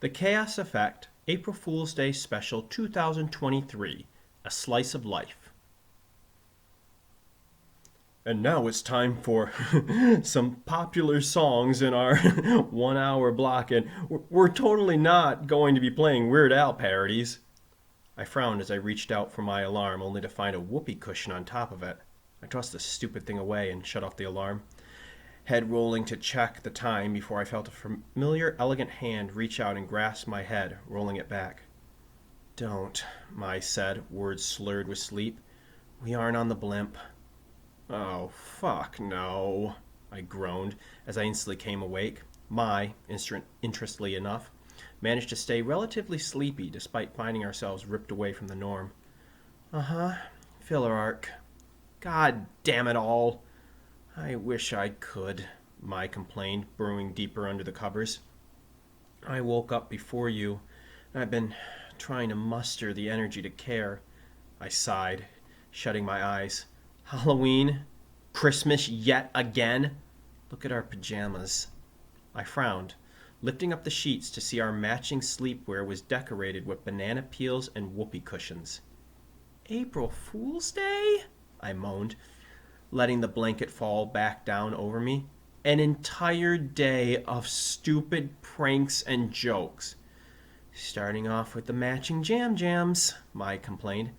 The Chaos Effect, April Fool's Day Special 2023, A Slice of Life. And now it's time for some popular songs in our 1 hour block, and we're totally not going to be playing Weird Al parodies. I frowned as I reached out for my alarm, only to find a whoopee cushion on top of it. I tossed the stupid thing away and shut off the alarm, head rolling to check the time before I felt a familiar, elegant hand reach out and grasp my head, rolling it back. Don't, Mai said, words slurred with sleep. We aren't on the blimp. Oh, fuck no, I groaned as I instantly came awake. Mai, interestedly enough, managed to stay relatively sleepy despite finding ourselves ripped away from the norm. Uh-huh, filler arc. God damn it all. I wish I could, Mai complained, burrowing deeper under the covers. I woke up before you, and I've been trying to muster the energy to care. I sighed, shutting my eyes. Halloween? Christmas yet again? Look at our pajamas. I frowned, lifting up the sheets to see our matching sleepwear was decorated with banana peels and whoopee cushions. April Fool's Day? I moaned, letting the blanket fall back down over me. An entire day of stupid pranks and jokes. Starting off with the matching jam jams, Mai complained.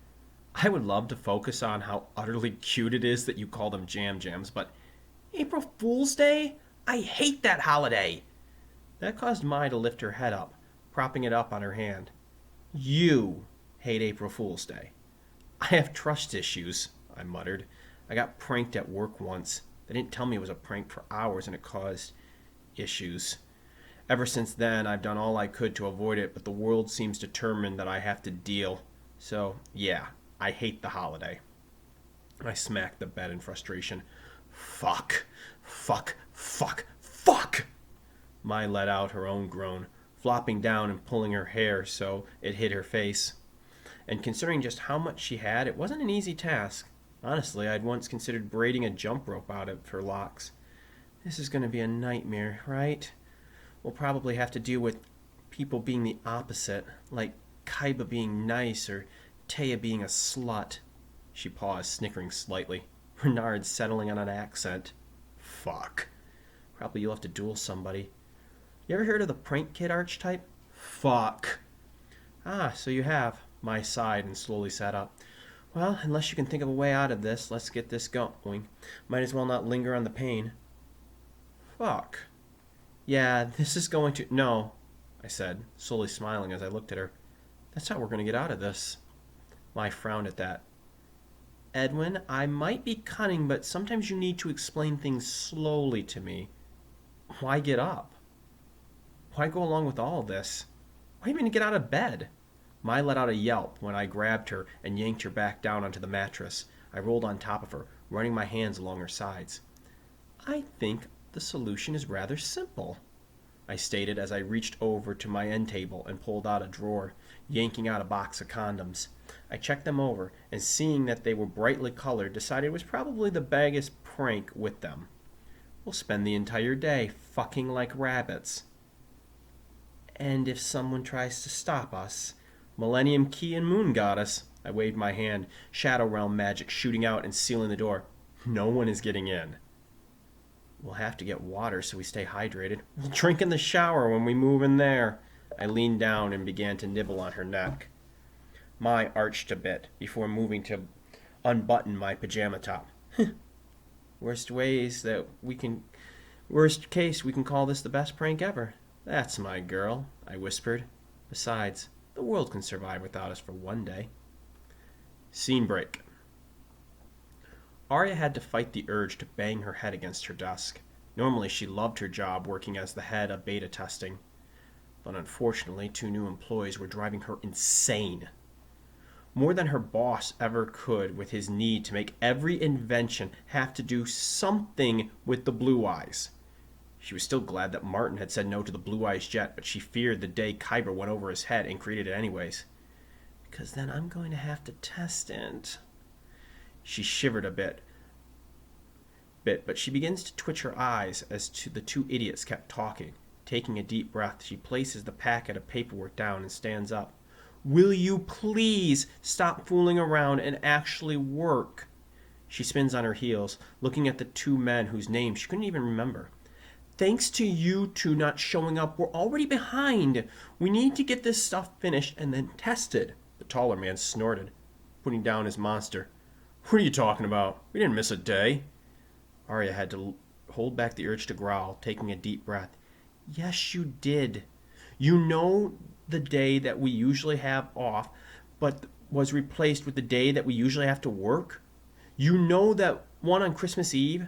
I would love to focus on how utterly cute it is that you call them jam jams, but April Fool's Day? I hate that holiday! That caused Mai to lift her head up, propping it up on her hand. You hate April Fool's Day. I have trust issues, I muttered. I got pranked at work once. They didn't tell me it was a prank for hours, and it caused issues. Ever since then, I've done all I could to avoid it, but the world seems determined that I have to deal. So, yeah, I hate the holiday. I smacked the bed in frustration. Fuck. Fuck. Fuck. Fuck! Mai let out her own groan, flopping down and pulling her hair so it hid her face. And considering just how much she had, it wasn't an easy task. Honestly, I'd once considered braiding a jump rope out of her locks. This is going to be a nightmare, right? We'll probably have to deal with people being the opposite, like Kaiba being nice or Taya being a slut. She paused, snickering slightly. Renard settling on an accent. Fuck. Probably you'll have to duel somebody. You ever heard of the prank kid archetype? Fuck. Ah, so you have. Mai sighed and slowly sat up. Well, unless you can think of a way out of this, let's get this going. Might as well not linger on the pain. Fuck. Yeah, this is going to... No, I said, slowly smiling as I looked at her. That's how we're going to get out of this. Mai frowned at that. Edwin, I might be cunning, but sometimes you need to explain things slowly to me. Why get up? Why go along with all this? Why even get out of bed? Mai let out a yelp when I grabbed her and yanked her back down onto the mattress. I rolled on top of her, running my hands along her sides. I think the solution is rather simple, I stated as I reached over to my end table and pulled out a drawer, yanking out a box of condoms. I checked them over, and seeing that they were brightly colored, decided it was probably the biggest prank with them. We'll spend the entire day fucking like rabbits. And if someone tries to stop us... Millennium Key and Moon Goddess. I waved my hand, Shadow Realm magic shooting out and sealing the door. No one is getting in. We'll have to get water so we stay hydrated. We'll drink in the shower when we move in there. I leaned down and began to nibble on her neck. Mai arched a bit before moving to unbutton my pajama top. Worst case, we can call this the best prank ever. That's my girl, I whispered. Besides, the world can survive without us for one day. Scene break. Arya had to fight the urge to bang her head against her desk. Normally she loved her job working as the head of beta testing. But unfortunately, 2 new employees were driving her insane. More than her boss ever could with his need to make every invention have to do something with the Blue Eyes. She was still glad that Martin had said no to the Blue Eyes jet, but she feared the day Kyber went over his head and created it anyways. Because then I'm going to have to test it. She shivered a bit, but she begins to twitch her eyes as the 2 idiots kept talking, Taking a deep breath, she places the packet of paperwork down and stands up. Will you please stop fooling around and actually work? She spins on her heels, looking at the two men whose names she couldn't even remember. Thanks to you two not showing up, we're already behind. We need to get this stuff finished and then tested. The taller man snorted, putting down his monster. What are you talking about? We didn't miss a day. Arya had to hold back the urge to growl, taking a deep breath. Yes, you did. You know the day that we usually have off, but was replaced with the day that we usually have to work? You know that one on Christmas Eve?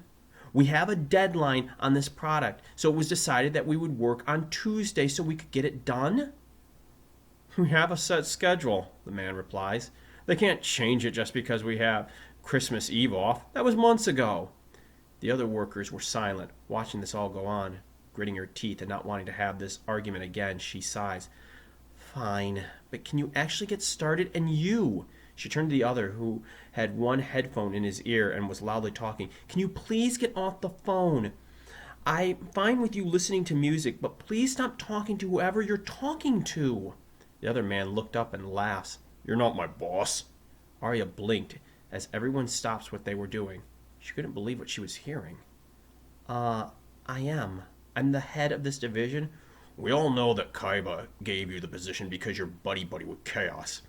We have a deadline on this product, so it was decided that we would work on Tuesday so we could get it done? We have a set schedule, the man replies. They can't change it just because we have Christmas Eve off. That was months ago. The other workers were silent, watching this all go on. Gritting her teeth and not wanting to have this argument again, she sighs. Fine, but can you actually get started? And you, she turned to the other, who had one headphone in his ear and was loudly talking. Can you please get off the phone? I'm fine with you listening to music, but please stop talking to whoever you're talking to. The other man looked up and laughs. You're not my boss. Arya blinked as everyone stopped what they were doing. She couldn't believe what she was hearing. I am. I'm the head of this division. We all know that Kaiba gave you the position because you're buddy-buddy with Chaos.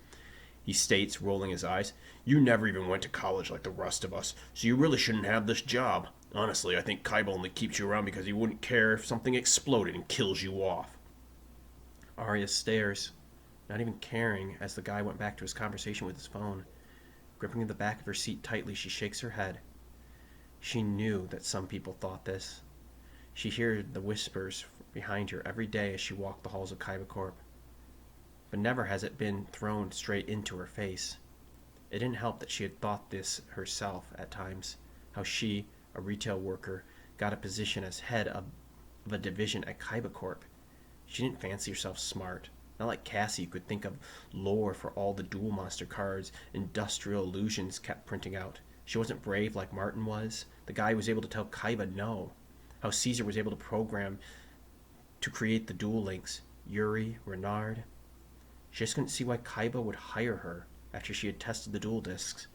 He states, rolling his eyes. You never even went to college like the rest of us, so you really shouldn't have this job. Honestly, I think Kaiba only keeps you around because he wouldn't care if something exploded and kills you off. Arya stares, not even caring, as the guy went back to his conversation with his phone. Gripping the back of her seat tightly, she shakes her head. She knew that some people thought this. She heard the whispers behind her every day as she walked the halls of Kaiba Corp. But never has it been thrown straight into her face. It didn't help that she had thought this herself at times, how she, a retail worker, got a position as head of a division at Kaiba Corp. She didn't fancy herself smart, not like Cassie, who could think of lore for all the Duel Monster cards Industrial Illusions kept printing out. She wasn't brave like Martin was, the guy who was able to tell Kaiba no. How Caesar was able to program to create the Duel Links, Yuri, Renard. She just couldn't see why Kaiba would hire her after she had tested the duel discs,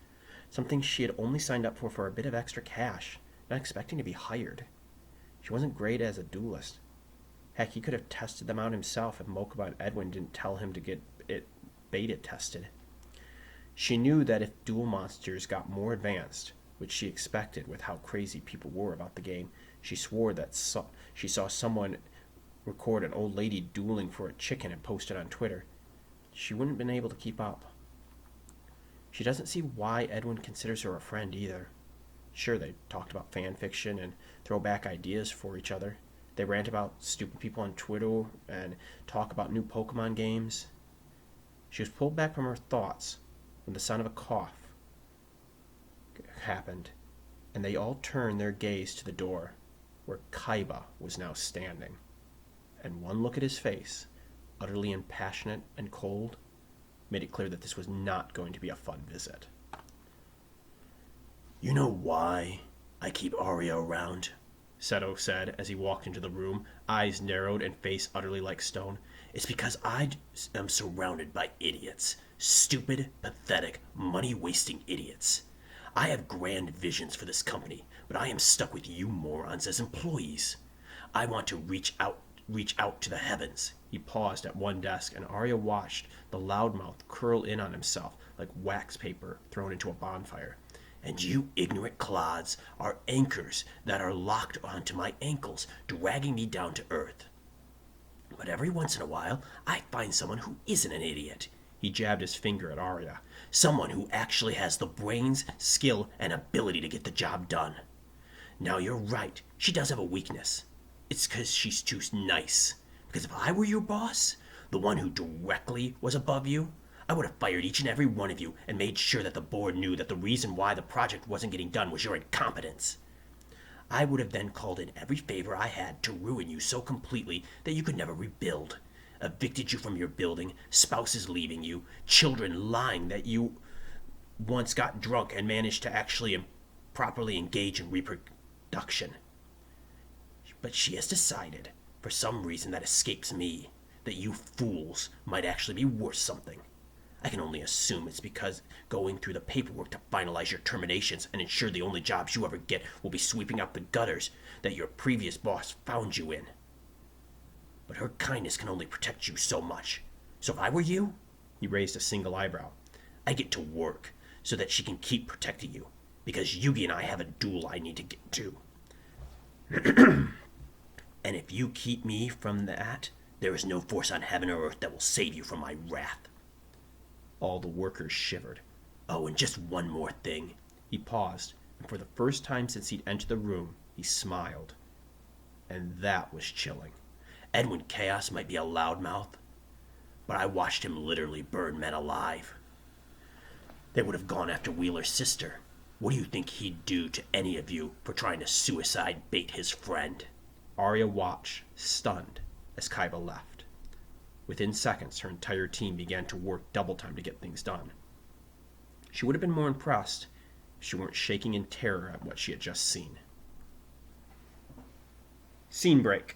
something she had only signed up for a bit of extra cash, not expecting to be hired. She wasn't great as a duelist. Heck, he could have tested them out himself if Mokuba and Edwin didn't tell him to get it beta tested. She knew that if Duel Monsters got more advanced, which she expected with how crazy people were about the game, she swore that she saw someone record an old lady dueling for a chicken and post it on Twitter. She wouldn't have been able to keep up. She doesn't see why Edwin considers her a friend either. Sure, they talked about fan fiction and throw back ideas for each other. They rant about stupid people on Twitter and talk about new Pokemon games. She was pulled back from her thoughts when the sound of a cough happened, and they all turned their gaze to the door, where Kaiba was now standing. And one look at his face, utterly impassionate and cold, made it clear that this was not going to be a fun visit. You know why I keep Arya around? Seto said as he walked into the room, eyes narrowed and face utterly like stone. It's because I am surrounded by idiots. Stupid, pathetic, money-wasting idiots. I have grand visions for this company, but I am stuck with you morons as employees. I want to reach out to the heavens. He paused at one desk, and Arya watched the loudmouth curl in on himself like wax paper thrown into a bonfire. And you ignorant clods are anchors that are locked onto my ankles, dragging me down to earth. But every once in a while, I find someone who isn't an idiot. He jabbed his finger at Arya. Someone who actually has the brains, skill, and ability to get the job done. Now you're right, she does have a weakness. It's because she's too nice. Because if I were your boss, the one who directly was above you, I would have fired each and every one of you and made sure that the board knew that the reason why the project wasn't getting done was your incompetence. I would have then called in every favor I had to ruin you so completely that you could never rebuild. Evicted you from your building, spouses leaving you, children lying that you once got drunk and managed to actually properly engage in reproduction. But she has decided For some reason that escapes me, that you fools might actually be worth something. I can only assume it's because going through the paperwork to finalize your terminations and ensure the only jobs you ever get will be sweeping out the gutters that your previous boss found you in. But her kindness can only protect you so much. So if I were you, he raised a single eyebrow, I get to work so that she can keep protecting you, because Yugi and I have a duel I need to get to. And if you keep me from that, there is no force on heaven or earth that will save you from my wrath. All the workers shivered. Oh, and just one more thing. He paused, and for the first time since he'd entered the room, he smiled. And that was chilling. Edwin Chaos might be a loudmouth, but I watched him literally burn men alive. They would have gone after Wheeler's sister. What do you think he'd do to any of you for trying to suicide bait his friend? Arya watched, stunned, as Kaiba left. Within seconds, her entire team began to work double time to get things done. She would have been more impressed if she weren't shaking in terror at what she had just seen. Scene break.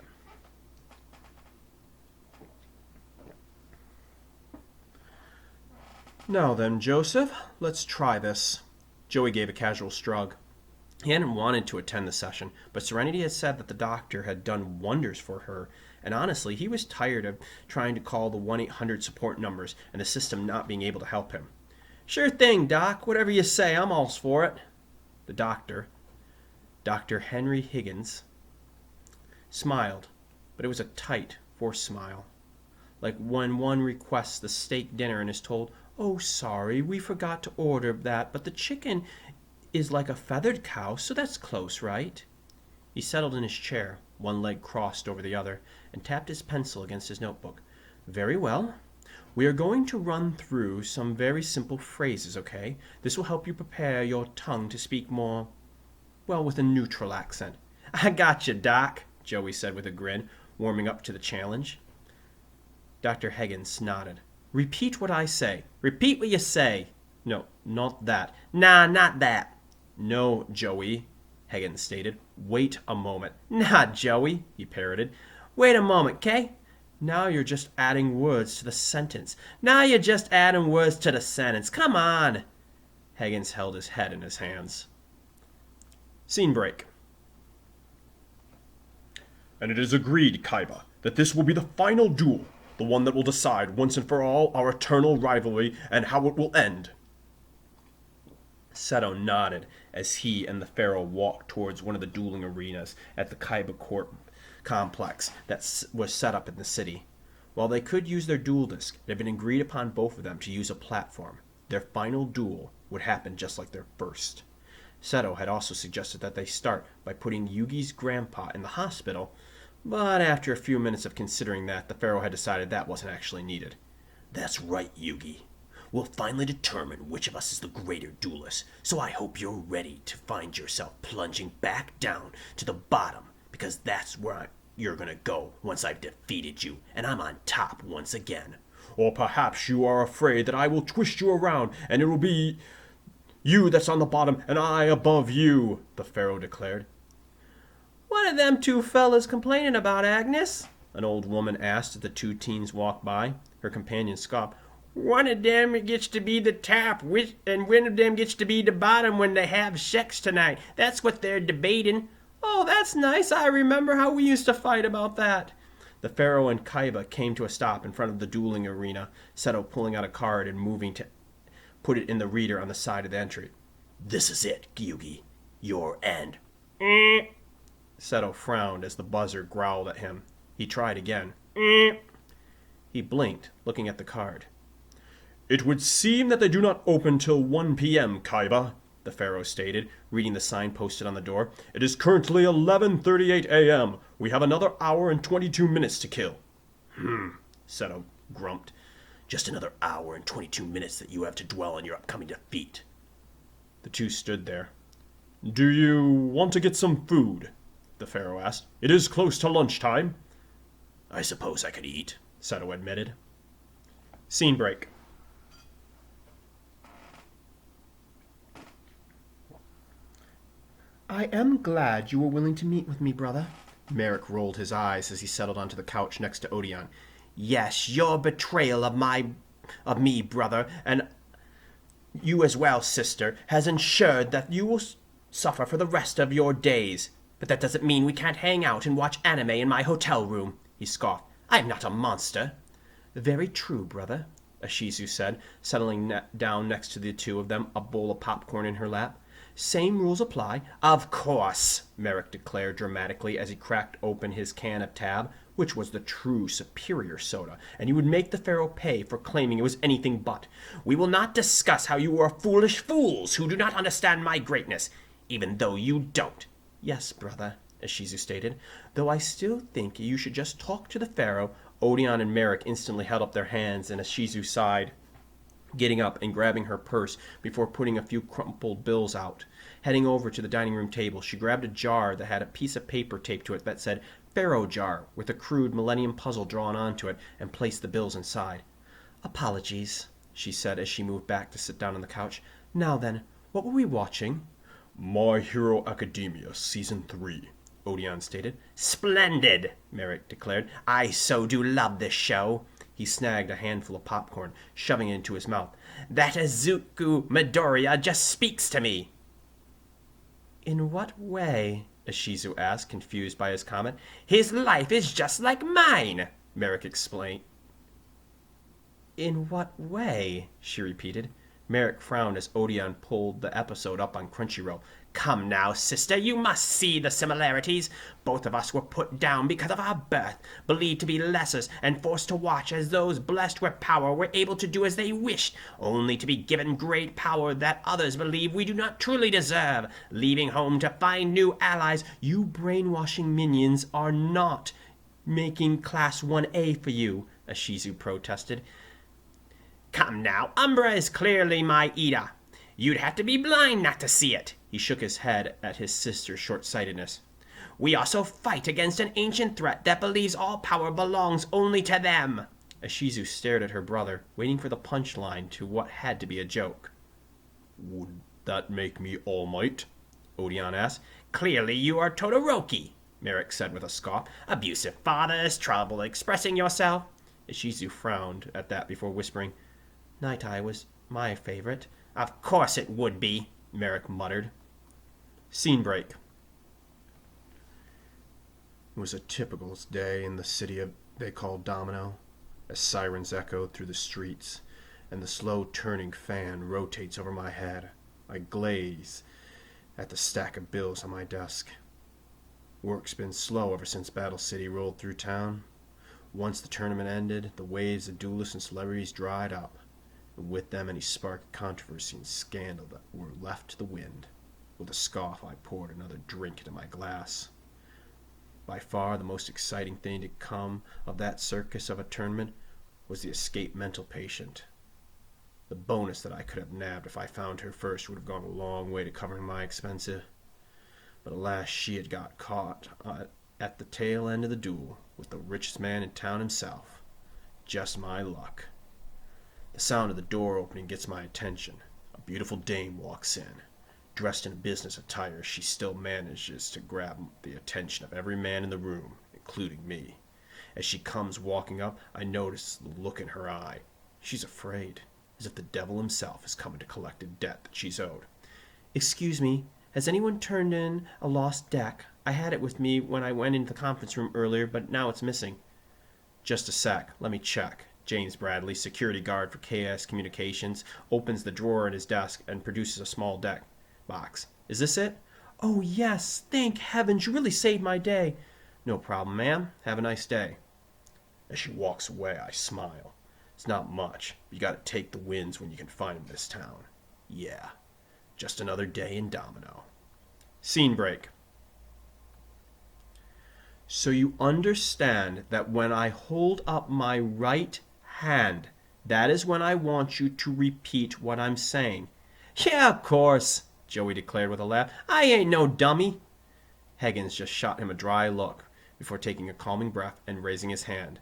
Now then, Joseph, let's try this. Joey gave a casual shrug. He hadn't wanted to attend the session, but Serenity had said that the doctor had done wonders for her, and honestly, he was tired of trying to call the 1-800 support numbers and the system not being able to help him. Sure thing, Doc. Whatever you say, I'm all for it. The doctor, Dr. Henry Higgins, smiled, but it was a tight, forced smile. Like when one requests the steak dinner and is told, "Oh, sorry, we forgot to order that, but the chicken is like a feathered cow, so that's close, right?" He settled in his chair, one leg crossed over the other, and tapped his pencil against his notebook. Very well. We are going to run through some very simple phrases, okay? This will help you prepare your tongue to speak more, well, with a neutral accent. I got you, Doc, Joey said with a grin, warming up to the challenge. Dr. Higgins nodded. Repeat what I say. Repeat what you say. No, not that. Nah, not that. No, Joey, Higgins stated. Wait a moment. Nah, Joey, he parroted. Wait a moment, Kay? Now you're just adding words to the sentence. Now you're just adding words to the sentence. Come on. Higgins held his head in his hands. Scene break. And it is agreed, Kaiba, that this will be the final duel, the one that will decide once and for all our eternal rivalry and how it will end. Seto nodded as he and the Pharaoh walked towards one of the dueling arenas at the Kaiba Court complex that was set up in the city. While they could use their duel disk, it had been agreed upon both of them to use a platform. Their final duel would happen just like their first. Seto had also suggested that they start by putting Yugi's grandpa in the hospital, but after a few minutes of considering that, the Pharaoh had decided that wasn't actually needed. That's right, Yugi. We'll finally determine which of us is the greater duelist, so I hope you're ready to find yourself plunging back down to the bottom, because that's where you're gonna go once I've defeated you, and I'm on top once again. Or perhaps you are afraid that I will twist you around, and it will be you that's on the bottom and I above you, the Pharaoh declared. What are them two fellas complaining about, Agnes? An old woman asked as the two teens walked by. Her companion scoffed. One of them gets to be the top, and one of them gets to be the bottom when they have sex tonight. That's what they're debating. Oh, that's nice. I remember how we used to fight about that. The Pharaoh and Kaiba came to a stop in front of the dueling arena, Seto pulling out a card and moving to put it in the reader on the side of the entry. This is it, Yugi. Your end. Seto frowned as the buzzer growled at him. He tried again. He blinked, looking at the card. It would seem that they do not open till 1 p.m., Kaiba, the Pharaoh stated, reading the sign posted on the door. It is currently 11:38 a.m. We have another hour and 22 minutes to kill. Seto grumped. Just another hour and 22 minutes that you have to dwell on your upcoming defeat. The two stood there. Do you want to get some food? The Pharaoh asked. It is close to lunchtime. I suppose I could eat, Seto admitted. Scene break. I am glad you were willing to meet with me, brother, Merrick rolled his eyes as he settled onto the couch next to Odeon. Yes, your betrayal of me, brother, and you as well, sister, has ensured that you will suffer for the rest of your days. But that doesn't mean we can't hang out and watch anime in my hotel room, he scoffed. I'm not a monster. Very true, brother, Ashizu said, settling down next to the two of them, a bowl of popcorn in her lap. Same rules apply. Of course, Merrick declared dramatically as he cracked open his can of Tab, which was the true superior soda, and he would make the Pharaoh pay for claiming it was anything but. We will not discuss how you are foolish fools who do not understand my greatness, even though you don't. Yes, brother, Ashizu stated, though I still think you should just talk to the Pharaoh. Odeon and Merrick instantly held up their hands, and Ashizu sighed, getting up and grabbing her purse before putting a few crumpled bills out. Heading over to the dining room table, she grabbed a jar that had a piece of paper taped to it that said Pharaoh jar with a crude Millennium puzzle drawn onto it, and placed the bills inside. Apologies, she said as she moved back to sit down on the couch. Now then, what were we watching? My Hero Academia Season 3, Odeon stated. Splendid, Merrick declared. I so do love this show. He snagged a handful of popcorn, shoving it into his mouth. That Izuku Midoriya just speaks to me. In what way? Ashizu asked, confused by his comment. His life is just like mine, Merrick explained. In what way? She repeated. Merrick frowned as Odeon pulled the episode up on Crunchyroll. Come now, sister, you must see the similarities. Both of us were put down because of our birth, believed to be lessers, and forced to watch as those blessed with power were able to do as they wished, only to be given great power that others believe we do not truly deserve, leaving home to find new allies. You brainwashing minions are not making Class 1A for you, Ashizu protested. Come now, Umbra is clearly my Ida. You'd have to be blind not to see it. He shook his head at his sister's short-sightedness. We also fight against an ancient threat that believes all power belongs only to them. Ashizu stared at her brother, waiting for the punchline to what had to be a joke. Would that make me All Might? Odeon asked. Clearly you are Todoroki, Merrick said with a scoff. Abusive fathers, trouble expressing yourself. Ashizu frowned at that before whispering, Night Eye was my favorite. Of course it would be, Merrick muttered. Scene break. It was a typical day in the city they called Domino, as sirens echoed through the streets, and the slow turning fan rotates over my head. I glaze at the stack of bills on my desk. Work's been slow ever since Battle City rolled through town. Once the tournament ended, the waves of duelists and celebrities dried up, and with them any spark of controversy and scandal that were left to the wind. With a scoff, I poured another drink into my glass. By far the most exciting thing to come of that circus of a tournament was the escaped mental patient. The bonus that I could have nabbed if I found her first would have gone a long way to covering my expenses. But alas, she had got caught at the tail end of the duel with the richest man in town himself. Just my luck. The sound of the door opening gets my attention. A beautiful dame walks in. Dressed in business attire, she still manages to grab the attention of every man in the room, including me. As she comes walking up, I notice the look in her eye. She's afraid, as if the devil himself is coming to collect a debt that she's owed. Excuse me, has anyone turned in a lost deck? I had it with me when I went into the conference room earlier, but now it's missing. Just a sec, let me check. James Bradley, security guard for KS Communications, opens the drawer in his desk and produces a small deck box. Is this it? Oh, yes. Thank heavens. You really saved my day. No problem, ma'am. Have a nice day. As she walks away, I smile. It's not much. You gotta take the wins when you can find them in this town. Yeah. Just another day in Domino. Scene break. So you understand that when I hold up my right hand, that is when I want you to repeat what I'm saying. Yeah, of course, Joey declared with a laugh. I ain't no dummy. Higgins just shot him a dry look before taking a calming breath and raising his hand.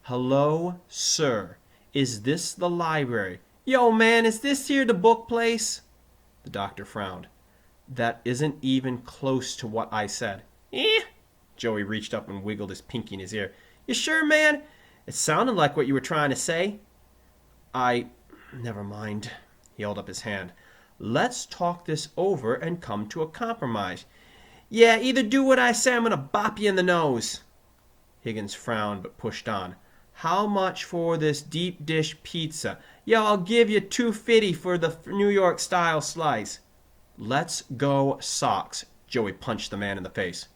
Hello, sir. Is this the library? Yo, man, is this here the book place? The doctor frowned. That isn't even close to what I said. Joey reached up and wiggled his pinky in his ear. You sure, man? It sounded like what you were trying to say. Never mind. He held up his hand. Let's talk this over and come to a compromise. Yeah, either do what I say, I'm gonna bop you in the nose. Higgins frowned but pushed on. How much for this deep dish pizza? Yo, I'll give you $2.50 for the New York style slice. Let's go socks. Joey punched the man in the face.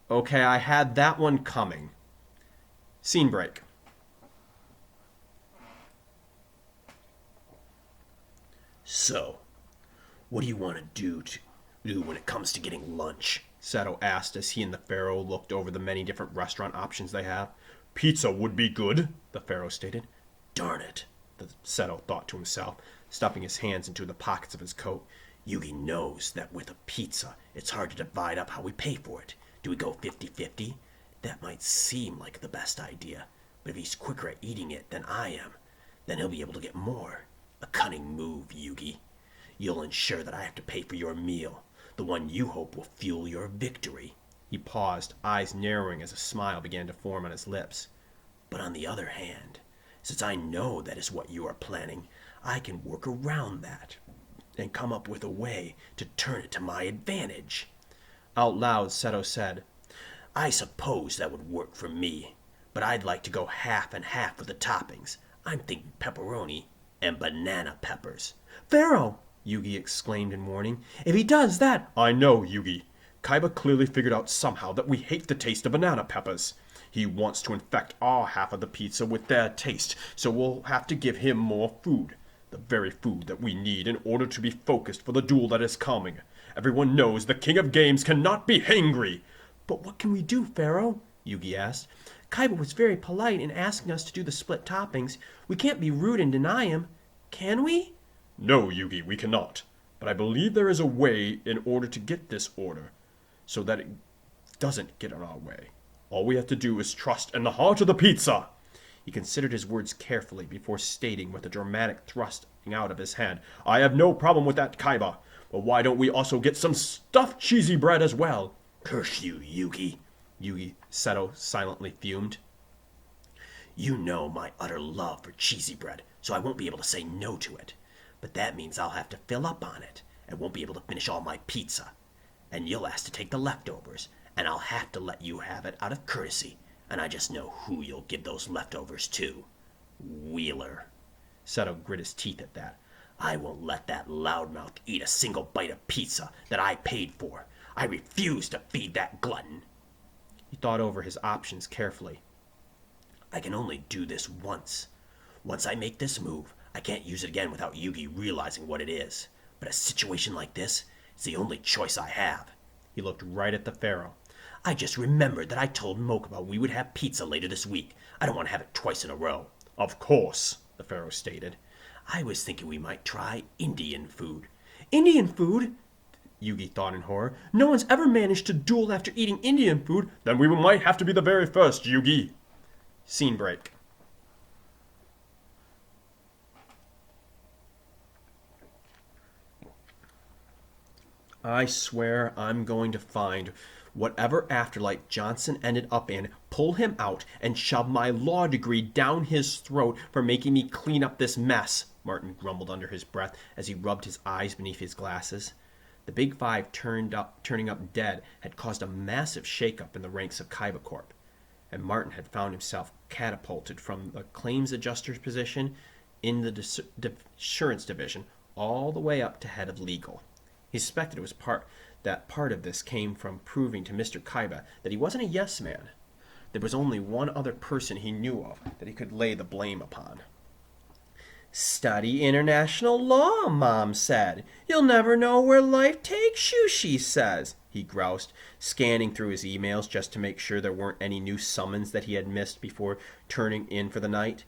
Okay, I had that one coming. Scene break. So, what do you want to do when it comes to getting lunch? Sato asked as he and the Pharaoh looked over the many different restaurant options they have. Pizza would be good, the Pharaoh stated. Darn it, the Sato thought to himself, stuffing his hands into the pockets of his coat. Yugi knows that with a pizza, it's hard to divide up how we pay for it. Do we go 50-50? That might seem like the best idea, but if he's quicker at eating it than I am, then he'll be able to get more. A cunning move, Yugi. You'll ensure that I have to pay for your meal, the one you hope will fuel your victory. He paused, eyes narrowing as a smile began to form on his lips. But on the other hand, since I know that is what you are planning, I can work around that and come up with a way to turn it to my advantage. Out loud, Sato said, I suppose that would work for me, but I'd like to go half and half with the toppings. I'm thinking pepperoni and banana peppers. Pharaoh! Yugi exclaimed in warning. If he does that... I know, Yugi. Kaiba clearly figured out somehow that we hate the taste of banana peppers. He wants to infect our half of the pizza with their taste, so we'll have to give him more food. The very food that we need in order to be focused for the duel that is coming. Everyone knows the King of Games cannot be hangry. But what can we do, Pharaoh? Yugi asked. Kaiba was very polite in asking us to do the split toppings. We can't be rude and deny him. Can we? No, Yugi, we cannot. But I believe there is a way in order to get this order, so that it doesn't get in our way. All we have to do is trust in the heart of the pizza. He considered his words carefully before stating with a dramatic thrusting out of his hand, I have no problem with that, Kaiba. But why don't we also get some stuffed cheesy bread as well? Curse you, Yugi, Sato silently fumed. You know my utter love for cheesy bread, so I won't be able to say no to it. But that means I'll have to fill up on it, and won't be able to finish all my pizza. And you'll ask to take the leftovers, and I'll have to let you have it out of courtesy, and I just know who you'll give those leftovers to. Wheeler. Sato grit his teeth at that. I won't let that loudmouth eat a single bite of pizza that I paid for. I refuse to feed that glutton. He thought over his options carefully. I can only do this once. Once I make this move, I can't use it again without Yugi realizing what it is. But a situation like this is the only choice I have. He looked right at the Pharaoh. I just remembered that I told Mokuba we would have pizza later this week. I don't want to have it twice in a row. Of course, the Pharaoh stated. I was thinking we might try Indian food. Indian food? Yugi thought in horror. No one's ever managed to duel after eating Indian food. Then we might have to be the very first, Yugi. Scene break. I swear I'm going to find whatever afterlife Johnson ended up in, pull him out, and shove my law degree down his throat for making me clean up this mess, Martin grumbled under his breath as he rubbed his eyes beneath his glasses. The Big Five turning up dead had caused a massive shakeup in the ranks of Kaiba Corp, and Martin had found himself catapulted from the claims adjuster's position in the insurance division all the way up to head of legal. He suspected it was part of this came from proving to Mr. Kaiba that he wasn't a yes man. There was only one other person he knew of that he could lay the blame upon. Study international law, Mom said. You'll never know where life takes you, she says, he groused, scanning through his emails just to make sure there weren't any new summons that he had missed before turning in for the night.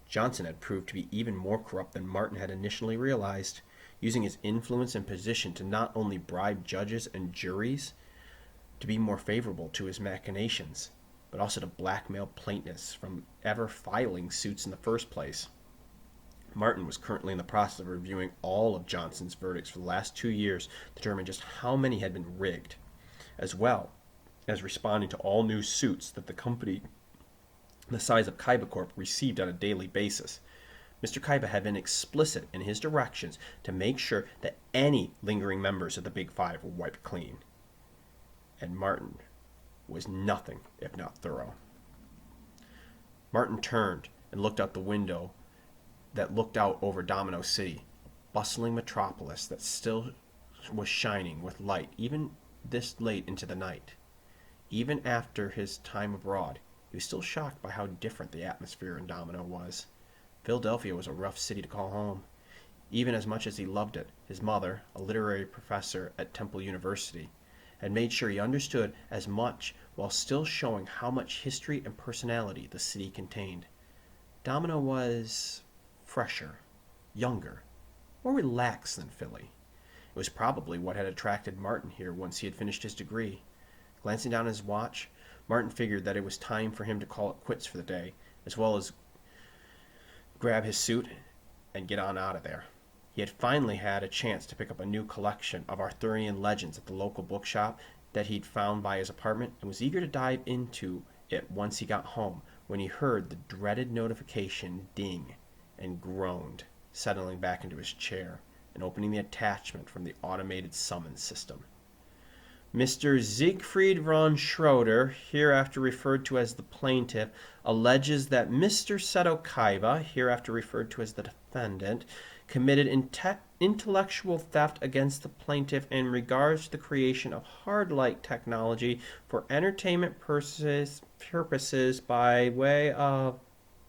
Johnson had proved to be even more corrupt than Martin had initially realized, using his influence and position to not only bribe judges and juries to be more favorable to his machinations, but also to blackmail plaintiffs from ever filing suits in the first place. Martin was currently in the process of reviewing all of Johnson's verdicts for the last 2 years to determine just how many had been rigged, as well as responding to all new suits that the company the size of Kaiba Corp received on a daily basis. Mr. Kaiba had been explicit in his directions to make sure that any lingering members of the Big Five were wiped clean. And Martin was nothing if not thorough. Martin turned and looked out the window that looked out over Domino City, a bustling metropolis that still was shining with light even this late into the night. Even after his time abroad, he was still shocked by how different the atmosphere in Domino was. Philadelphia was a rough city to call home. Even as much as he loved it, his mother, a literary professor at Temple University, had made sure he understood as much while still showing how much history and personality the city contained. Domino was fresher, younger, more relaxed than Philly. It was probably what had attracted Martin here once he had finished his degree. Glancing down at his watch, Martin figured that it was time for him to call it quits for the day, as well as grab his suit and get on out of there. He had finally had a chance to pick up a new collection of Arthurian legends at the local bookshop that he'd found by his apartment and was eager to dive into it once he got home when he heard the dreaded notification ding and groaned, settling back into his chair and opening the attachment from the automated summons system. Mr. Siegfried von Schroeder, hereafter referred to as the plaintiff, alleges that Mr. Seto Kaiba, hereafter referred to as the defendant, committed intellectual theft against the plaintiff in regards to the creation of hard-light technology for entertainment purposes by way of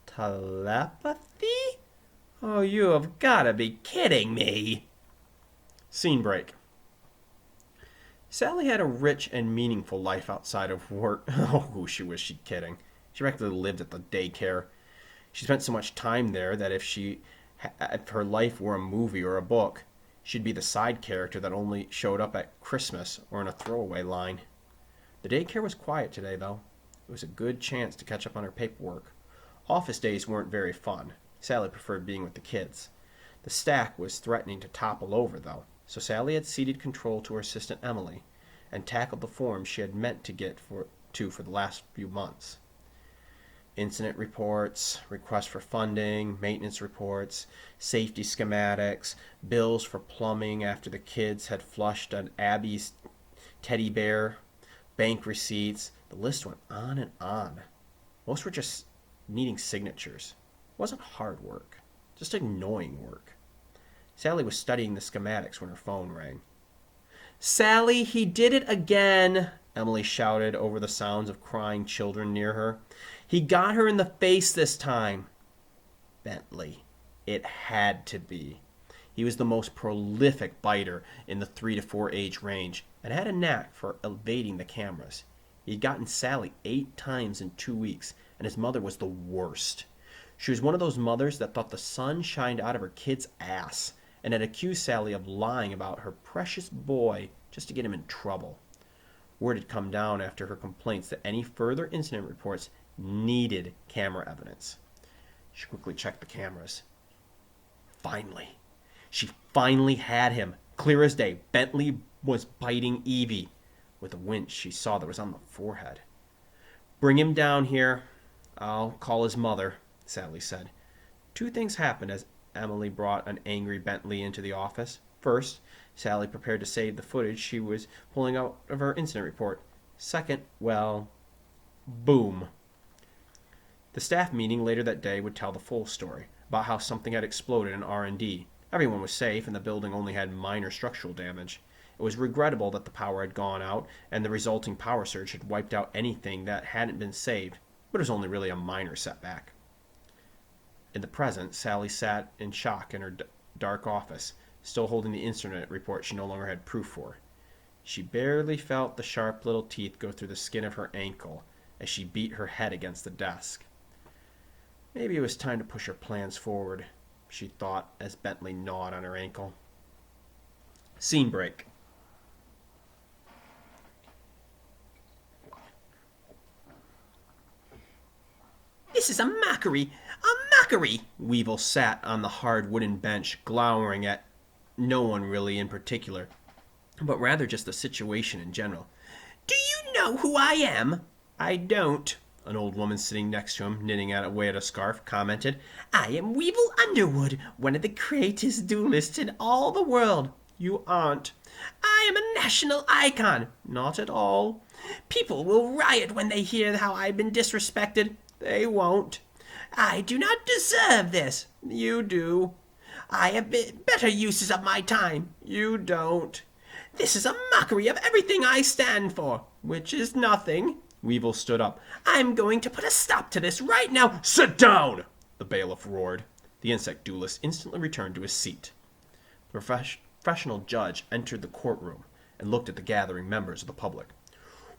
telepathy? Oh, you have got to be kidding me. Scene break. Sally had a rich and meaningful life outside of work. Oh, she was she kidding. She regularly lived at the daycare. She spent so much time there that if her life were a movie or a book, she'd be the side character that only showed up at Christmas or in a throwaway line. The daycare was quiet today, though. It was a good chance to catch up on her paperwork. Office days weren't very fun. Sally preferred being with the kids. The stack was threatening to topple over, though, so Sally had ceded control to her assistant Emily and tackled the forms she had meant to get for the last few months. Incident reports, requests for funding, maintenance reports, safety schematics, bills for plumbing after the kids had flushed an Abby's teddy bear, bank receipts. The list went on and on. Most were just needing signatures. It wasn't hard work, just annoying work. Sally was studying the schematics when her phone rang. "Sally, he did it again!" Emily shouted over the sounds of crying children near her. "He got her in the face this time." Bentley. It had to be. He was the most prolific biter in the 3 to 4 age range and had a knack for evading the cameras. He had gotten Sally 8 times in 2 weeks, and his mother was the worst. She was one of those mothers that thought the sun shined out of her kid's ass and had accused Sally of lying about her precious boy just to get him in trouble. Word had come down after her complaints that any further incident reports needed camera evidence. She quickly checked the cameras. Finally. She finally had him. Clear as day. Bentley was biting Evie. With a winch she saw that was on the forehead. "Bring him down here. I'll call his mother," Sally said. 2 things happened as Emily brought an angry Bentley into the office. First, Sally prepared to save the footage she was pulling out of her incident report. Second, well, boom. The staff meeting later that day would tell the full story about how something had exploded in R&D. Everyone was safe and the building only had minor structural damage. It was regrettable that the power had gone out and the resulting power surge had wiped out anything that hadn't been saved, but it was only really a minor setback. In the present, Sally sat in shock in her dark office, still holding the incident report she no longer had proof for. She barely felt the sharp little teeth go through the skin of her ankle as she beat her head against the desk. Maybe it was time to push her plans forward, she thought as Bentley gnawed on her ankle. Scene break. "This is a mockery! A mockery!" Weevil sat on the hard wooden bench, glowering at no one really in particular, but rather just the situation in general. "Do you know who I am?" "I don't," an old woman sitting next to him, knitting away at a scarf, commented. "I am Weevil Underwood, one of the greatest duelists in all the world." "You aren't." "I am a national icon." "Not at all." "People will riot when they hear how I've been disrespected." "They won't." "I do not deserve this." "You do." "I have better uses of my time." "You don't." "This is a mockery of everything I stand for." "Which is nothing." Weevil stood up. "I'm going to put a stop to this right now." "Sit down!" the bailiff roared. The insect duelist instantly returned to his seat. The professional judge entered the courtroom and looked at the gathering members of the public.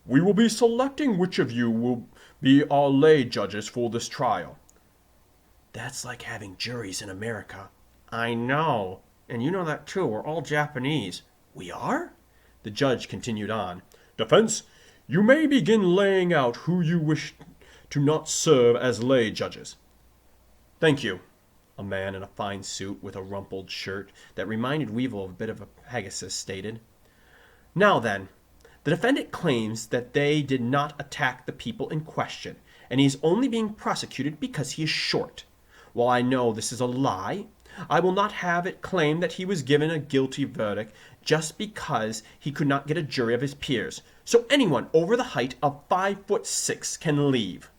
"We will be selecting which of you will be our lay judges for this trial." "That's like having juries in America." "I know. And you know that too. We're all Japanese." "We are?" The judge continued on. "Defense, you may begin laying out who you wish to not serve as lay judges." "Thank you." A man in a fine suit with a rumpled shirt that reminded Weevil of a bit of a Pegasus stated. "Now then, the defendant claims that they did not attack the people in question, and he is only being prosecuted because he is short. While I know this is a lie, I will not have it claimed that he was given a guilty verdict just because he could not get a jury of his peers. So anyone over the height of 5'6" can leave."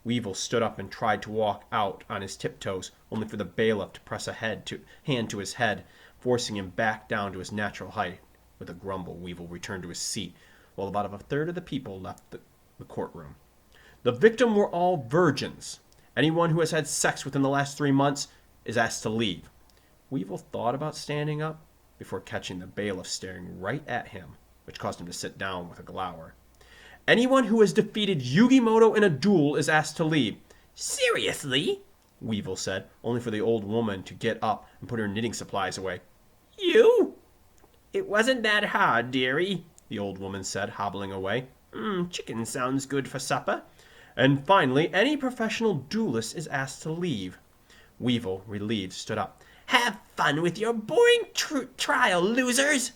Weevil stood up and tried to walk out on his tiptoes, only for the bailiff to press a hand to his head, forcing him back down to his natural height. With a grumble, Weevil returned to his seat, while about a third of the people left the courtroom. "The victim were all virgins. Anyone who has had sex within the last 3 months is asked to leave." Weevil thought about standing up before catching the bailiff staring right at him, which caused him to sit down with a glower. "Anyone who has defeated Yugimoto in a duel is asked to leave." "Seriously?" Weevil said, only for the old woman to get up and put her knitting supplies away. "You?" "It wasn't that hard, dearie," the old woman said, hobbling away. Chicken sounds good for supper." "And finally, any professional duelist is asked to leave." Weevil, relieved, stood up. "Have fun with your boring trial, losers."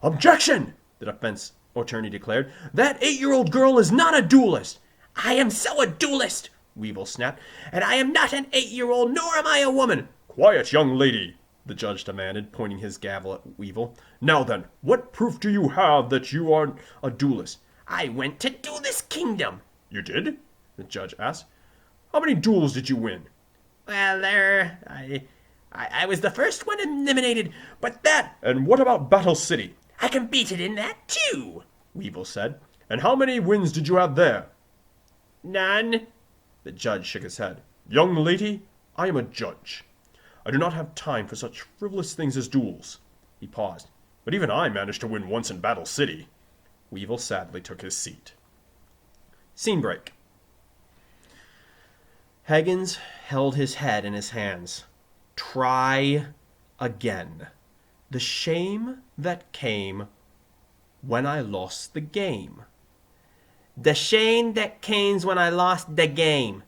"Objection!" the defense attorney declared. "That 8-year-old girl is not a duelist." "I am so a duelist," Weevil snapped. "and I am not an 8-year-old, nor am I a woman." "Quiet, young lady," the judge demanded, pointing his gavel at Weevil. "Now then, what proof do you have that you are a duelist?" "I went to Duelist Kingdom." "You did?" the judge asked. "How many duels did you win?" "Well, I was the first one eliminated, but that..." "And what about Battle City?" "I competed in that too," Weevil said. "And how many wins did you have there?" "None." The judge shook his head. "Young lady, I am a judge. I do not have time for such frivolous things as duels." He paused. "But even I managed to win once in Battle City." Weevil sadly took his seat. Scene break. Higgins held his head in his hands. Try again. The shame that came when I lost the game. "The shame that came when I lost the game."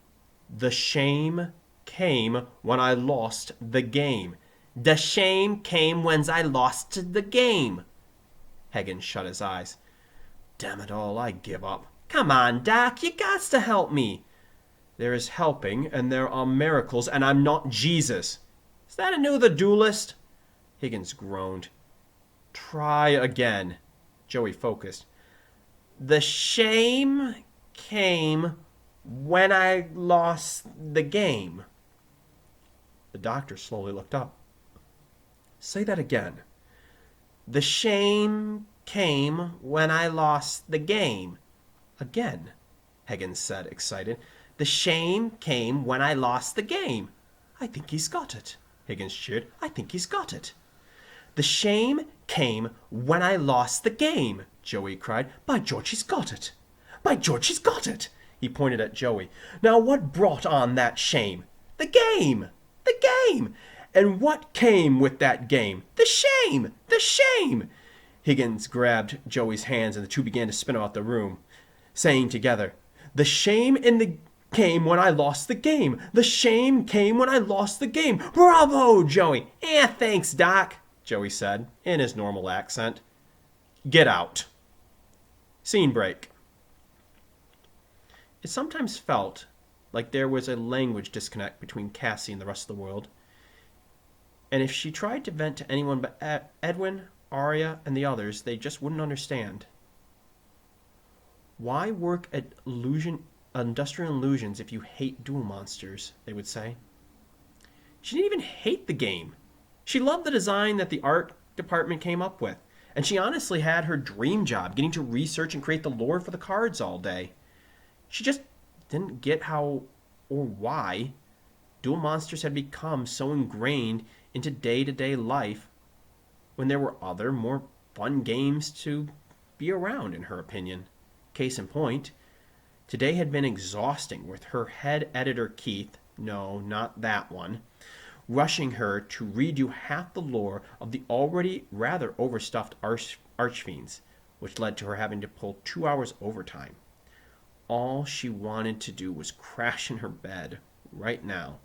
The shame came when I lost the game. "The shame came when I lost the game." Higgins shut his eyes. Damn it all, I give up. "Come on, Doc, you gots to help me." "There is helping, and there are miracles, and I'm not Jesus." "Is that a new The Duelist?" Higgins groaned. Try again. Joey focused. "The shame came when I lost the game." The doctor slowly looked up. Say that again. "The shame came when I lost the game." Again, Higgins said, excited. "The shame came when I lost the game." "I think he's got it," Higgins cheered. "I think he's got it." "The shame came when I lost the game," Joey cried. "By George, he's got it! By George, he's got it!" He pointed at Joey. "Now what brought on that shame?" "The game! The game! "And what came with that game?" "The shame! The shame!" Higgins grabbed Joey's hands and the two began to spin about the room, saying together, "The shame came when I lost the game. The shame came when I lost the game. Bravo, Joey!" Thanks, Doc," Joey said, in his normal accent. "Get out." Scene break. It sometimes felt like there was a language disconnect between Cassie and the rest of the world, and if she tried to vent to anyone but Edwin, Arya, and the others, they just wouldn't understand. Why work at Industrial Illusions if you hate duel monsters, they would say. She didn't even hate the game. She loved the design that the art department came up with, and she honestly had her dream job, getting to research and create the lore for the cards all day. She just didn't get how or why duel monsters had become so ingrained into day-to-day life when there were other, more fun games to be around, in her opinion. Case in point, today had been exhausting with her head editor Keith, no, not that one, rushing her to redo half the lore of the already rather overstuffed Archfiends, which led to her having to pull 2 hours overtime. All she wanted to do was crash in her bed right now.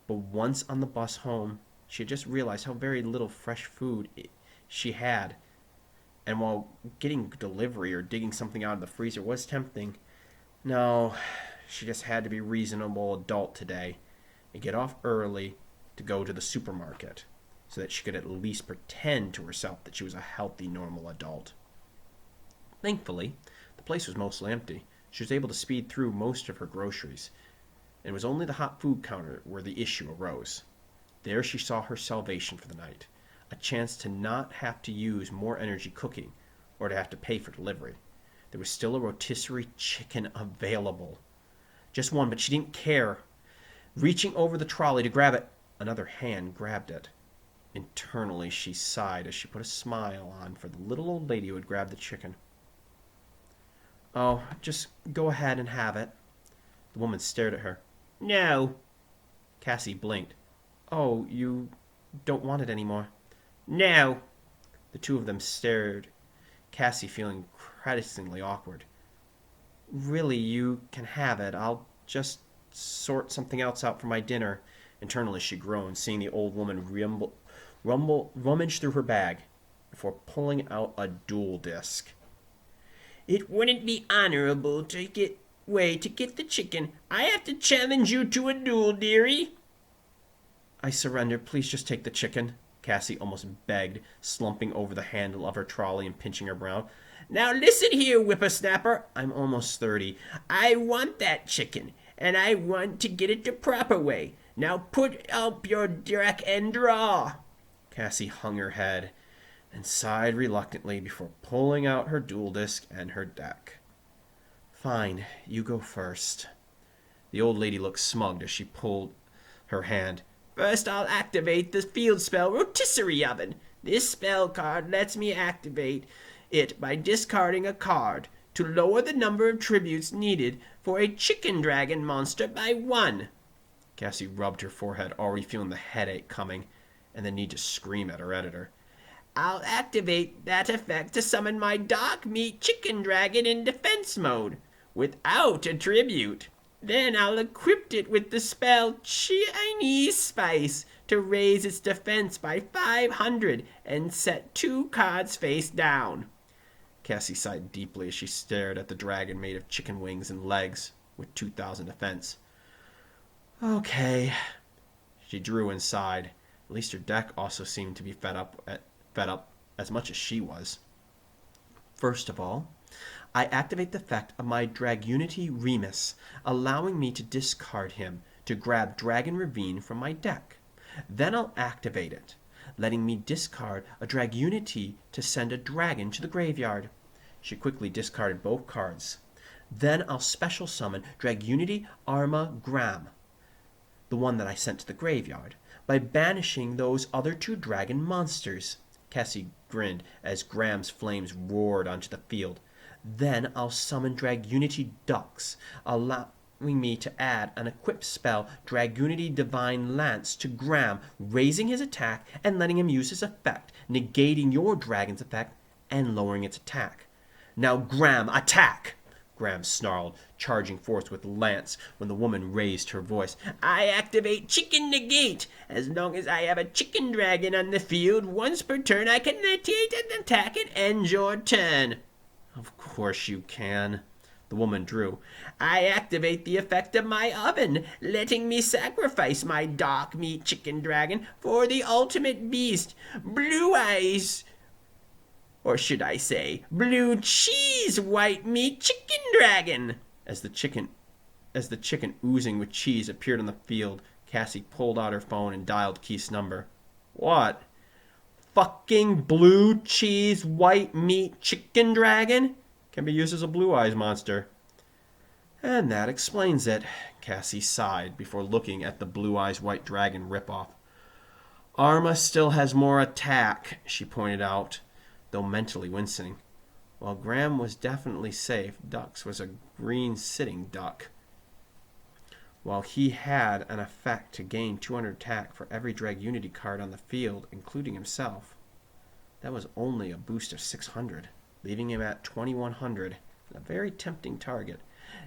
But once on the bus home, she had just realized how very little fresh food she had. And while getting delivery or digging something out of the freezer was tempting, no, she just had to be a reasonable adult today and get off early to go to the supermarket so that she could at least pretend to herself that she was a healthy, normal adult. Thankfully, the place was mostly empty. She was able to speed through most of her groceries, and it was only the hot food counter where the issue arose. There she saw her salvation for the night, a chance to not have to use more energy cooking or to have to pay for delivery. There was still a rotisserie chicken available. Just one, but she didn't care. Reaching over the trolley to grab it, another hand grabbed it. Internally, she sighed as she put a smile on for the little old lady who had grabbed the chicken. "Oh, just go ahead and have it." The woman stared at her. "No." Cassie blinked. "Oh, you don't want it anymore?" "No." The two of them stared, Cassie feeling increasingly awkward. "Really, you can have it. I'll just sort something else out for my dinner." Internally she groaned, seeing the old woman rummage through her bag before pulling out a duel disk. "It wouldn't be honorable to get the chicken. I have to challenge you to a duel, dearie." "I surrender. Please just take the chicken," Cassie almost begged, slumping over the handle of her trolley and pinching her brow. "Now listen here, whippersnapper. I'm almost 30. I want that chicken, and I want to get it the proper way. Now put up your deck and draw." Cassie hung her head and sighed reluctantly before pulling out her duel disk and her deck. "Fine, you go first." The old lady looked smug as she pulled her hand. "First I'll activate the field spell Rotisserie Oven. This spell card lets me activate it by discarding a card to lower the number of tributes needed for a chicken dragon monster by 1. Cassie rubbed her forehead, already feeling the headache coming and the need to scream at her editor. "I'll activate that effect to summon my dark meat chicken dragon in defense mode without a tribute. Then I'll equip it with the spell Chinese Spice to raise its defense by 500 and set 2 cards face down." Cassie sighed deeply as she stared at the dragon made of chicken wings and legs with 2,000 defense. "Okay." She drew and sighed. At least her deck also seemed to be fed up as much as she was. "First of all, I activate the effect of my Dragunity Remus, allowing me to discard him to grab Dragon Ravine from my deck. Then I'll activate it, letting me discard a Dragunity to send a dragon to the graveyard." She quickly discarded both cards. "Then I'll special summon Dragunity Arma Gram, the one that I sent to the graveyard, by banishing those other 2 dragon monsters." Cassie grinned as Gram's flames roared onto the field. "Then I'll summon Dragunity Ducks, allowing me to add an equipped spell, Dragunity Divine Lance, to Gram, raising his attack and letting him use his effect, negating your dragon's effect and lowering its attack. Now Gram, attack!" Gram snarled, charging forth with Lance when the woman raised her voice. "I activate Chicken Negate. As long as I have a chicken dragon on the field, once per turn I can negate an attack and end your turn." "Of course you can." The woman drew. I activate the effect of my oven, letting me sacrifice my dark meat chicken dragon for the ultimate beast, Blue Eyes. Or should I say, blue cheese white meat chicken dragon. As the chicken oozing with cheese appeared on the field, Cassie pulled out her phone and dialed Keith's number. What? Fucking blue cheese white meat chicken dragon? Can be used as a Blue Eyes monster. And that explains it, Cassie sighed before looking at the Blue Eyes White Dragon ripoff. Arma still has more attack, she pointed out, though mentally wincing. While Graham was definitely safe, Dux was a green sitting duck. While he had an effect to gain 200 attack for every Drag Unity card on the field, including himself, that was only a boost of 600. Leaving him at 2100, a very tempting target.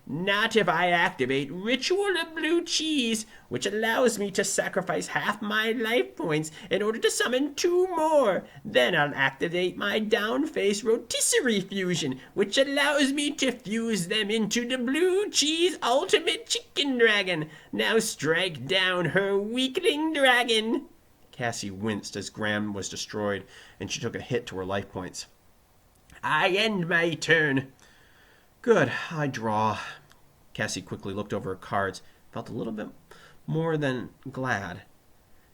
Not if I activate Ritual of Blue Cheese, which allows me to sacrifice half my life points in order to summon 2 more. Then I'll activate my Downface Rotisserie Fusion, which allows me to fuse them into the Blue Cheese Ultimate Chicken Dragon. Now strike down her weakling dragon. Cassie winced as Graham was destroyed, and she took a hit to her life points. I end my turn. Good, I draw. Cassie quickly looked over her cards, felt a little bit more than glad.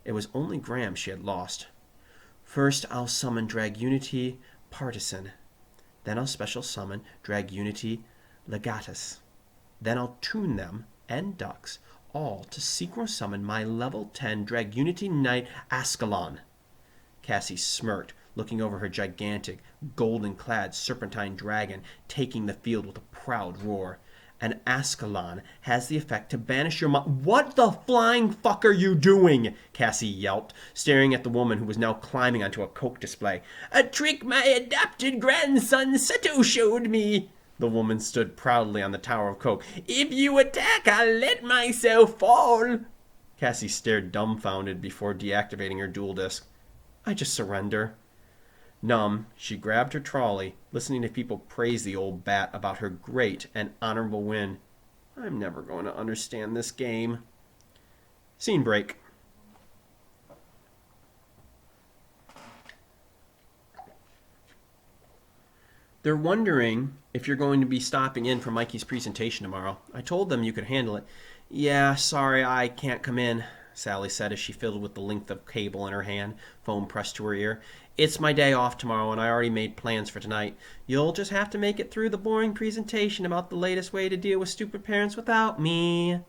It was only Graham she had lost. First, I'll summon Drag Unity Partisan. Then I'll special summon Drag Unity Legatus. Then I'll tune them and Dux all to synchro summon my level 10 Drag Unity Knight Ascalon. Cassie smirked, looking over her gigantic, golden-clad serpentine dragon, taking the field with a proud roar. And Ascalon has the effect to banish your What the flying fuck are you doing? Cassie yelped, staring at the woman who was now climbing onto a Coke display. A trick my adopted grandson Seto showed me. The woman stood proudly on the tower of Coke. If you attack, I'll let myself fall. Cassie stared dumbfounded before deactivating her dual disc. I just surrender. Numb, she grabbed her trolley, listening to people praise the old bat about her great and honorable win. I'm never going to understand this game. Scene break. They're wondering if you're going to be stopping in for Mikey's presentation tomorrow. I told them you could handle it. Yeah, sorry, I can't come in, Sally said as she fiddled with the length of cable in her hand, phone pressed to her ear. It's my day off tomorrow, and I already made plans for tonight. You'll just have to make it through the boring presentation about the latest way to deal with stupid parents without me.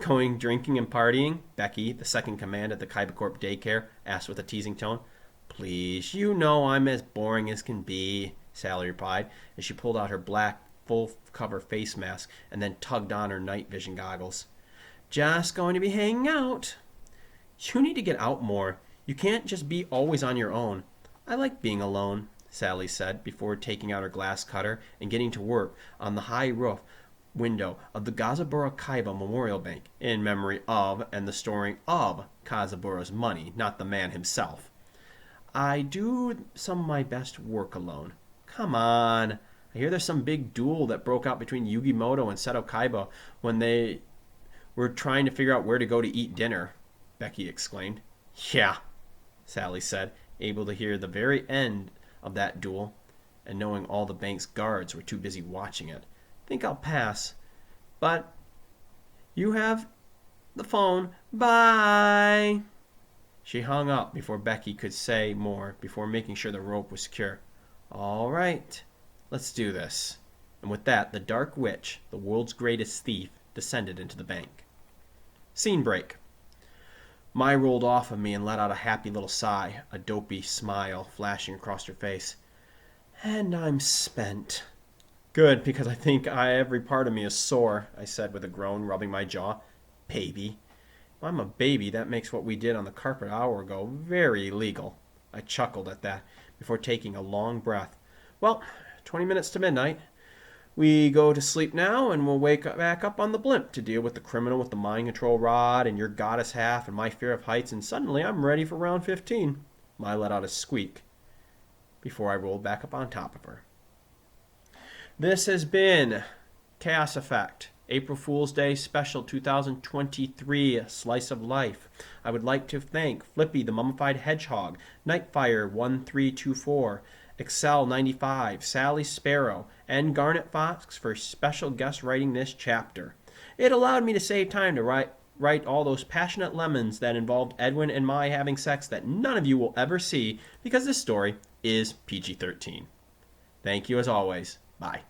Going drinking and partying? Becky, the second command at the Kybercorp daycare, asked with a teasing tone. Please, you know I'm as boring as can be, Sally replied, as she pulled out her black, full-cover face mask and then tugged on her night vision goggles. Just going to be hanging out. You need to get out more. You can't just be always on your own. I like being alone, Sally said, before taking out her glass cutter and getting to work on the high roof window of the Gazabura Kaiba Memorial Bank, in memory of and the storing of Kazabura's money, not the man himself. I do some of my best work alone. Come on. I hear there's some big duel that broke out between Yugimoto and Seto Kaiba when they were trying to figure out where to go to eat dinner, Becky exclaimed. Yeah, Sally said, able to hear the very end of that duel, and knowing all the bank's guards were too busy watching it. Think I'll pass. But you have the phone. Bye. She hung up before Becky could say more, before making sure the rope was secure. All right, let's do this. And with that, the Dark Witch, the world's greatest thief, descended into the bank. Scene break. Mai rolled off of me and let out a happy little sigh, a dopey smile flashing across her face. And I'm spent. Good, because I think every part of me is sore, I said with a groan, rubbing my jaw. Baby. If I'm a baby, that makes what we did on the carpet an hour ago very illegal. I chuckled at that, before taking a long breath. Well, 20 minutes to midnight. We go to sleep now, and we'll wake back up on the blimp to deal with the criminal with the mind control rod, and your goddess half, and my fear of heights, and suddenly I'm ready for round 15. Mai let out a squeak before I rolled back up on top of her. This has been Chaos Effect, April Fool's Day Special 2023, A Slice of Life. I would like to thank Flippy the Mummified Hedgehog, Nightfire1324, Excel95, Sally Sparrow, and Garnet Fox for special guest writing this chapter. It allowed me to save time to write all those passionate lemons that involved Edwin and my having sex that none of you will ever see because this story is PG-13. Thank you as always. Bye.